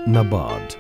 NABARD,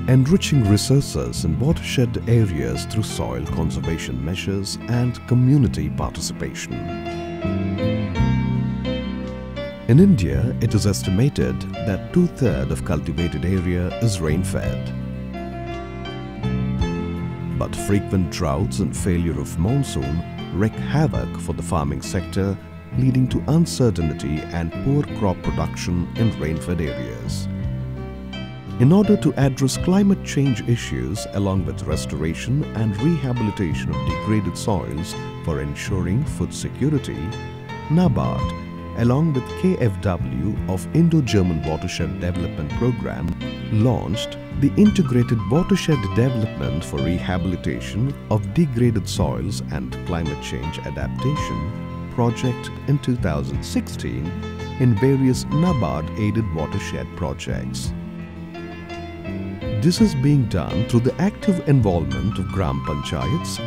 enriching resources in watershed areas through soil conservation measures and community participation. In India, it is estimated that 2/3 of cultivated area is rain-fed. But frequent droughts and failure of monsoon wreak havoc for the farming sector, leading to uncertainty and poor crop production in rain-fed areas. In order to address climate change issues along with restoration and rehabilitation of degraded soils for ensuring food security, NABARD, along with KFW of Indo-German Watershed Development Program, launched the Integrated Watershed Development for Rehabilitation of Degraded Soils and Climate Change Adaptation project in 2016 in various NABARD-aided watershed projects. This is being done through the active involvement of Gram Panchayats,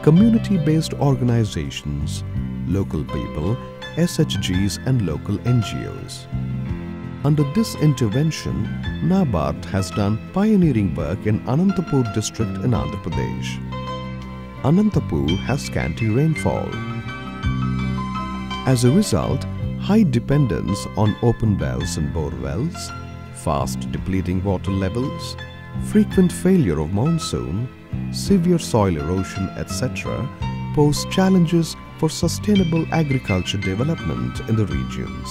community-based organizations, local people, SHGs and local NGOs. Under this intervention, NABARD has done pioneering work in Anantapur district in Andhra Pradesh. Anantapur has scanty rainfall. As a result, high dependence on open wells and bore wells, fast depleting water levels, frequent failure of monsoon, severe soil erosion, etc. pose challenges for sustainable agriculture development in the regions.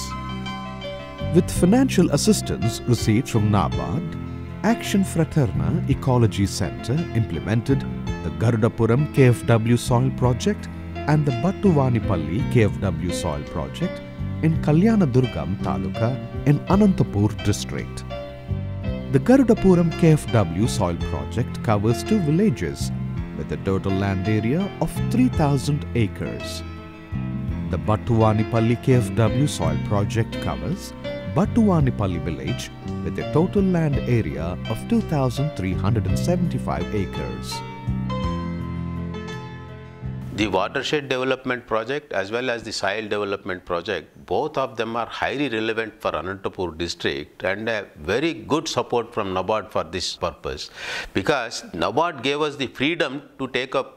With financial assistance received from NABARD, Accion Fraterna Ecology Center implemented the Garudapuram KFW Soil Project and the Battuvanipalli KFW Soil Project in Kalyanadurgam Taluka in Anantapur district. The Garudapuram KFW Soil Project covers 2 villages with a total land area of 3,000 acres. The Battuvanipalli KFW Soil Project covers Battuvanipalli village with a total land area of 2,375 acres. The watershed development project as well as the soil development project, both of them are highly relevant for Anantapur district and a very good support from NABARD for this purpose, because NABARD gave us the freedom to take up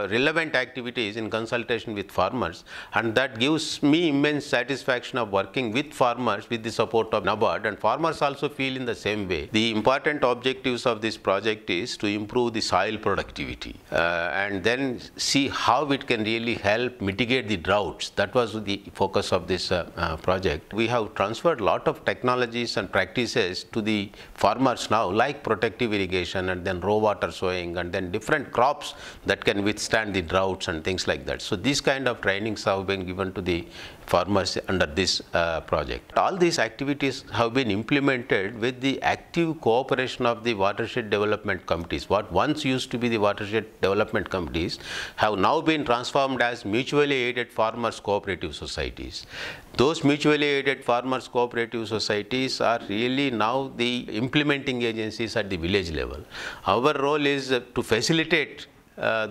relevant activities in consultation with farmers, and that gives me immense satisfaction of working with farmers with the support of NABARD, and farmers also feel in the same way. The important objectives of this project is to improve the soil productivity and then see how it can really help mitigate the droughts. That was the focus of this project. We have transferred a lot of technologies and practices to the farmers now, like protective irrigation and then raw water sowing and then different crops that can withstand the droughts and things like that. So these kind of trainings have been given to the farmers under this project. All these activities have been implemented with the active cooperation of the watershed development committees. What once used to be the watershed development committees have now been transformed as mutually aided farmers cooperative societies. Those mutually aided farmers cooperative societies are really now the implementing agencies at the village level. Our role is to facilitate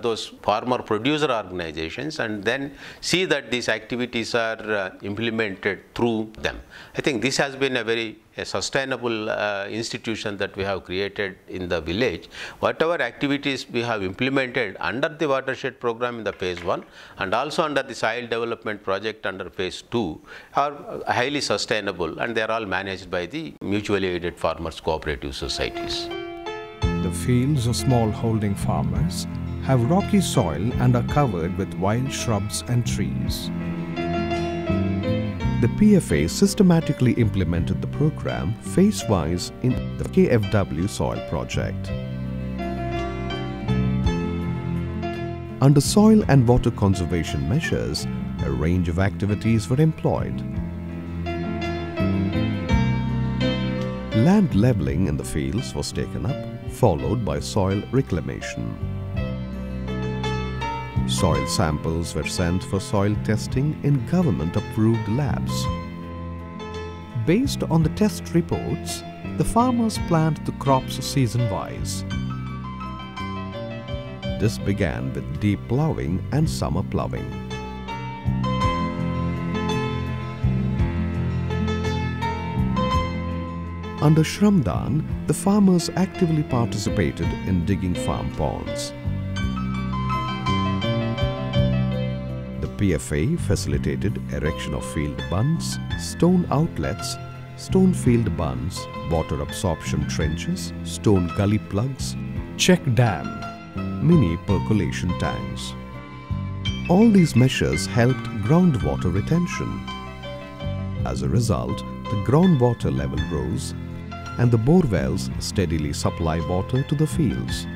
those farmer producer organizations and then see that these activities are implemented through them. I think this has been a very sustainable institution that we have created in the village. Whatever activities we have implemented under the watershed program in the phase 1 and also under the soil development project under phase 2 are highly sustainable, and they are all managed by the mutually aided farmers cooperative societies. The fields of small-holding farmers have rocky soil and are covered with wild shrubs and trees. The PFA systematically implemented the program phase-wise in the KFW Soil Project. Under soil and water conservation measures, a range of activities were employed. Land leveling in the fields was taken up, followed by soil reclamation. Soil samples were sent for soil testing in government-approved labs. Based on the test reports, the farmers planned the crops season-wise. This began with deep ploughing and summer ploughing. Under Shramdan, the farmers actively participated in digging farm ponds. The PFA facilitated erection of field bunds, stone outlets, stone field bunds, water absorption trenches, stone gully plugs, check dam, mini percolation tanks. All these measures helped groundwater retention. As a result, the groundwater level rose and the bore wells steadily supply water to the fields.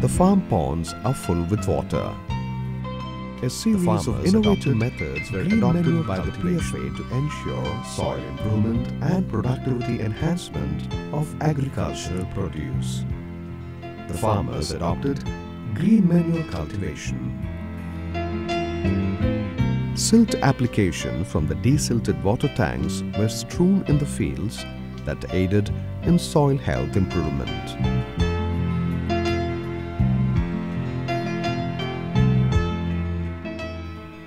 The farm ponds are full with water. A series of innovative methods were adopted by the PFA to ensure soil improvement and productivity enhancement of agricultural produce. The farmers adopted green manure cultivation. Silt application from the desilted water tanks were strewn in the fields that aided in soil health improvement.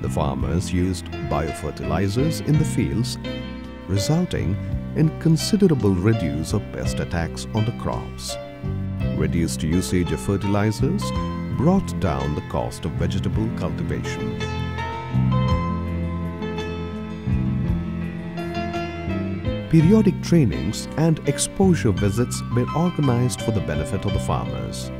The farmers used biofertilizers in the fields, resulting in considerable reduce of pest attacks on the crops. Reduced usage of fertilizers brought down the cost of vegetable cultivation. Periodic trainings and exposure visits were organized for the benefit of the farmers.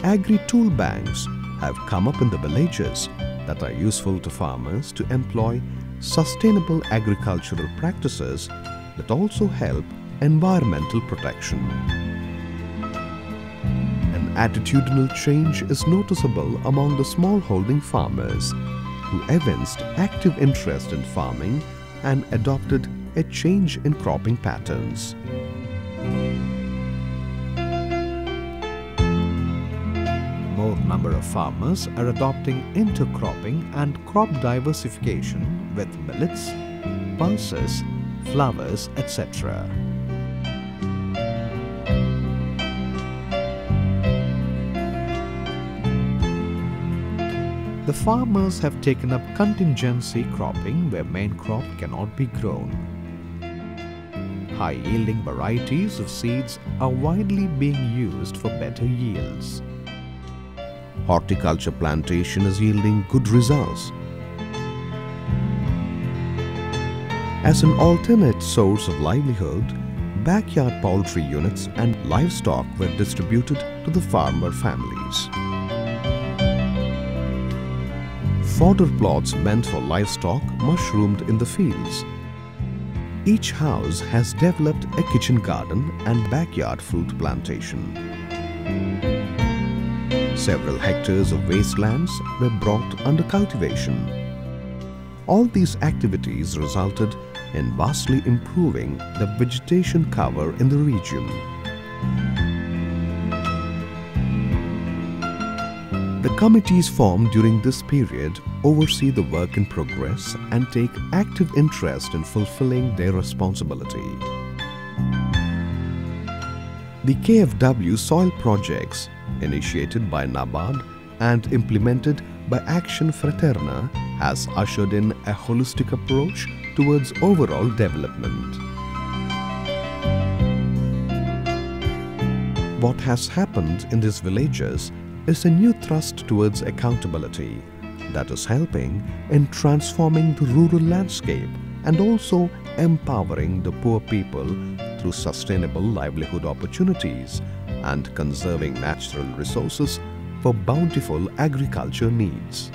Agri-tool banks have come up in the villages that are useful to farmers to employ sustainable agricultural practices that also help environmental protection. An attitudinal change is noticeable among the smallholding farmers who evinced active interest in farming and adopted a change in cropping patterns. More number of farmers are adopting intercropping and crop diversification with millets, pulses, flowers, etc. The farmers have taken up contingency cropping where main crop cannot be grown. High-yielding varieties of seeds are widely being used for better yields. Horticulture plantation is yielding good results. As an alternate source of livelihood, backyard poultry units and livestock were distributed to the farmer families. Fodder plots meant for livestock mushroomed in the fields. Each house has developed a kitchen garden and backyard fruit plantation. Several hectares of wastelands were brought under cultivation. All these activities resulted in vastly improving the vegetation cover in the region. The committees formed during this period oversee the work in progress and take active interest in fulfilling their responsibility. The KFW soil projects, initiated by NABARD and implemented by Accion Fraterna, has ushered in a holistic approach towards overall development. What has happened in these villages is a new thrust towards accountability that is helping in transforming the rural landscape and also empowering the poor people through sustainable livelihood opportunities and conserving natural resources for bountiful agriculture needs.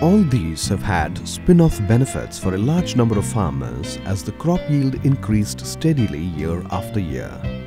All these have had spin-off benefits for a large number of farmers as the crop yield increased steadily year after year.